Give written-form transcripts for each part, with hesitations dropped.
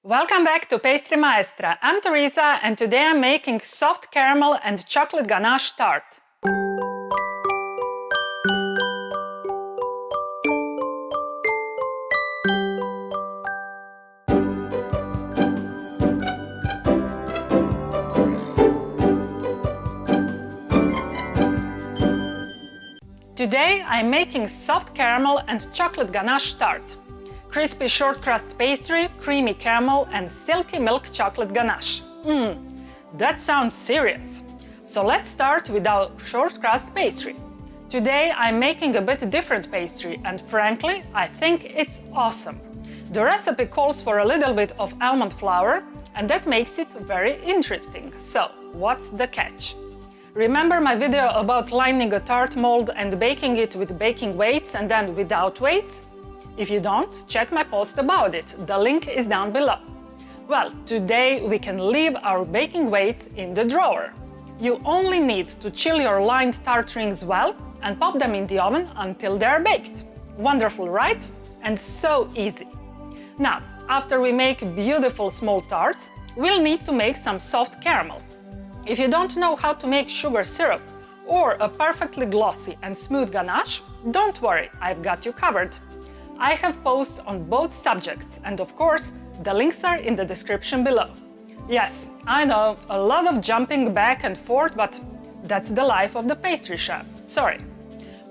Welcome back to Pastry Maestra. I'm Teresa and today I'm making soft caramel and chocolate ganache tart. Today I'm making soft caramel and chocolate ganache tart. Crispy short crust pastry, creamy caramel and silky milk chocolate ganache. That sounds serious. So let's start with our short crust pastry. Today I'm making a bit different pastry and frankly, I think it's awesome. The recipe calls for a little bit of almond flour and that makes it very interesting. So, what's the catch? Remember my video about lining a tart mold and baking it with baking weights and then without weights? If you don't, check my post about it, the link is down below. Well, today we can leave our baking weights in the drawer. You only need to chill your lined tart rings well and pop them in the oven until they're baked. Wonderful, right? And so easy. Now, after we make beautiful small tarts, we'll need to make some soft caramel. If you don't know how to make sugar syrup or a perfectly glossy and smooth ganache, don't worry, I've got you covered. I have posts on both subjects and of course, the links are in the description below. Yes, I know, a lot of jumping back and forth, but that's the life of the pastry chef, sorry.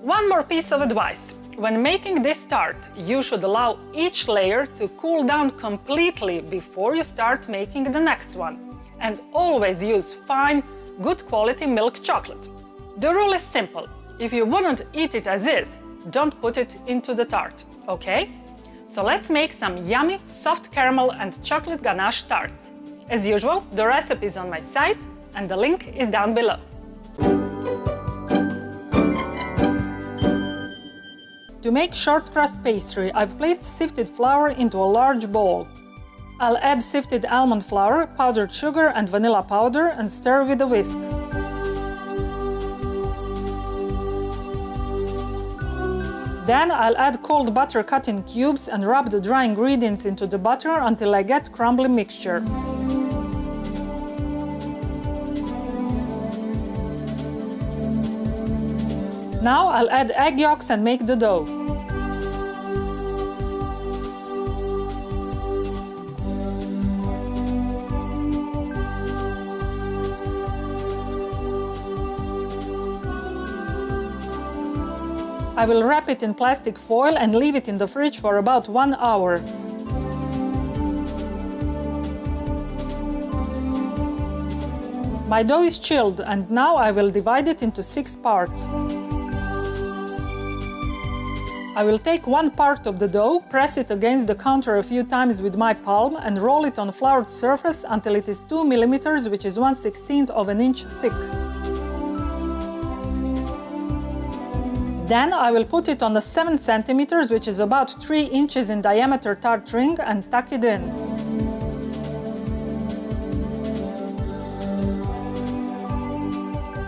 One more piece of advice. When making this tart, you should allow each layer to cool down completely before you start making the next one. And always use fine, good quality milk chocolate. The rule is simple. If you wouldn't eat it as is, don't put it into the tart, okay? So let's make some yummy soft caramel and chocolate ganache tarts. As usual, the recipe is on my site and the link is down below. To make short crust pastry, I've placed sifted flour into a large bowl. I'll add sifted almond flour, powdered sugar and vanilla powder and stir with a whisk. Then I'll add cold butter cut in cubes and rub the dry ingredients into the butter until I get crumbly mixture. Now I'll add egg yolks and make the dough. I will wrap it in plastic foil and leave it in the fridge for about 1 hour. My dough is chilled and now I will divide it into 6 parts. I will take one part of the dough, press it against the counter a few times with my palm and roll it on a floured surface until it is 2 mm, which is 1/16 of an inch thick. Then I will put it on a 7 cm, which is about 3 inches in diameter tart ring and tuck it in.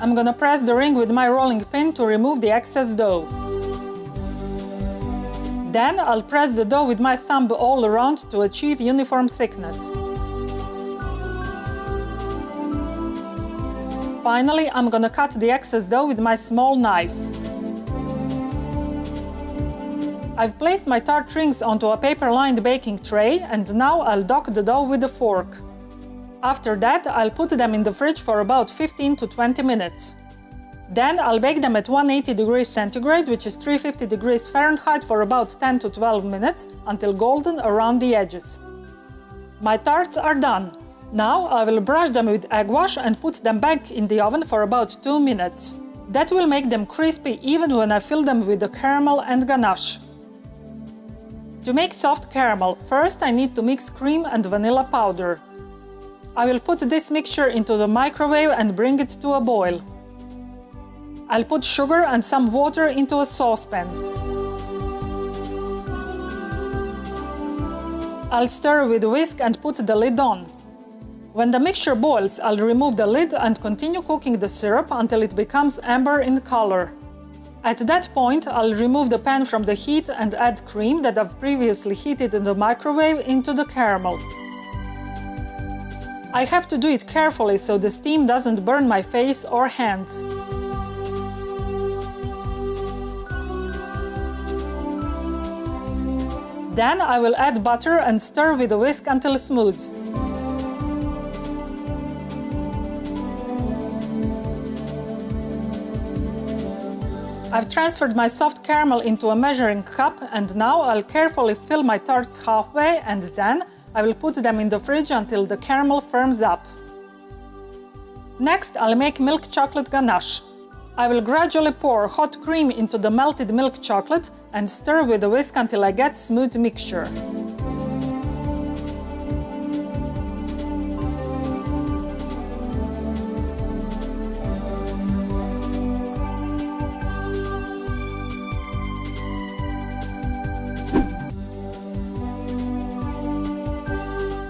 I'm gonna press the ring with my rolling pin to remove the excess dough. Then I'll press the dough with my thumb all around to achieve uniform thickness. Finally, I'm gonna cut the excess dough with my small knife. I've placed my tart rings onto a paper-lined baking tray and now I'll dock the dough with a fork. After that, I'll put them in the fridge for about 15 to 20 minutes. Then I'll bake them at 180 degrees centigrade, which is 350 degrees Fahrenheit, for about 10 to 12 minutes until golden around the edges. My tarts are done. Now I will brush them with egg wash and put them back in the oven for about 2 minutes. That will make them crispy even when I fill them with the caramel and ganache. To make soft caramel, first I need to mix cream and vanilla powder. I will put this mixture into the microwave and bring it to a boil. I'll put sugar and some water into a saucepan. I'll stir with a whisk and put the lid on. When the mixture boils, I'll remove the lid and continue cooking the syrup until it becomes amber in color. At that point, I'll remove the pan from the heat and add cream that I've previously heated in the microwave into the caramel. I have to do it carefully so the steam doesn't burn my face or hands. Then I will add butter and stir with a whisk until smooth. I've transferred my soft caramel into a measuring cup, and now I'll carefully fill my tarts halfway, and then I will put them in the fridge until the caramel firms up. Next, I'll make milk chocolate ganache. I will gradually pour hot cream into the melted milk chocolate and stir with a whisk until I get smooth mixture.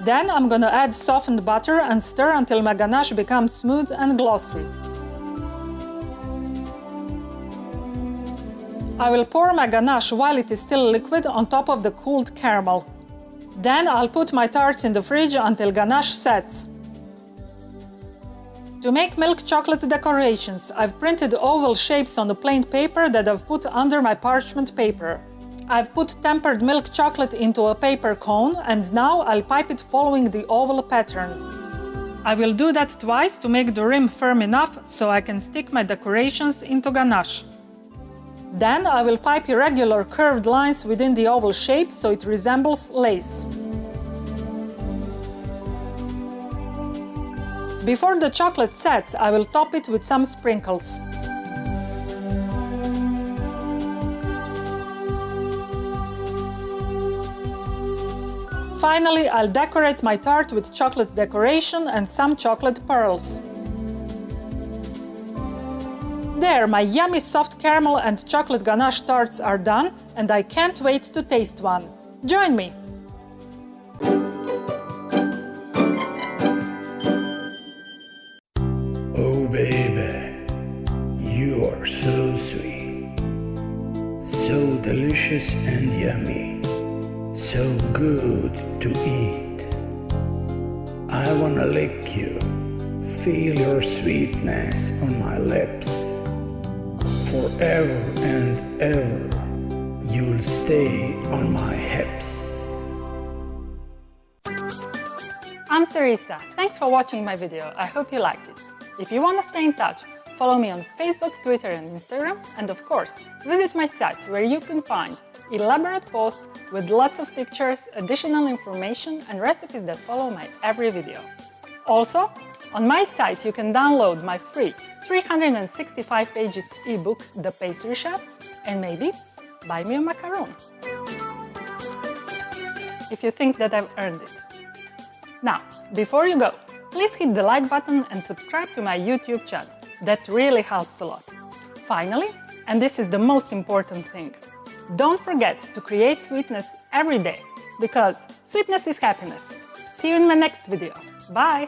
Then I'm gonna add softened butter and stir until my ganache becomes smooth and glossy. I will pour my ganache while it is still liquid on top of the cooled caramel. Then I'll put my tarts in the fridge until ganache sets. To make milk chocolate decorations, I've printed oval shapes on the plain paper that I've put under my parchment paper. I've put tempered milk chocolate into a paper cone, and now I'll pipe it following the oval pattern. I will do that twice to make the rim firm enough so I can stick my decorations into ganache. Then I will pipe irregular curved lines within the oval shape so it resembles lace. Before the chocolate sets, I will top it with some sprinkles. Finally, I'll decorate my tart with chocolate decoration and some chocolate pearls. There, my yummy soft caramel and chocolate ganache tarts are done, and I can't wait to taste one. Join me! Oh baby, you are so sweet, so delicious and yummy, so good to eat. I wanna lick you, feel your sweetness on my lips. Forever and ever, you'll stay on my hips. I'm Teresa. Thanks for watching my video. I hope you liked it. If you want to stay in touch, follow me on Facebook, Twitter and Instagram, and of course, visit my site where you can find elaborate posts with lots of pictures, additional information and recipes that follow my every video. Also, on my site you can download my free 365 pages ebook, The Pastry Chef, and maybe buy me a macaron, if you think that I've earned it. Now, before you go, please hit the like button and subscribe to my YouTube channel. That really helps a lot. Finally, and this is the most important thing, don't forget to create sweetness every day, because sweetness is happiness. See you in my next video. Bye!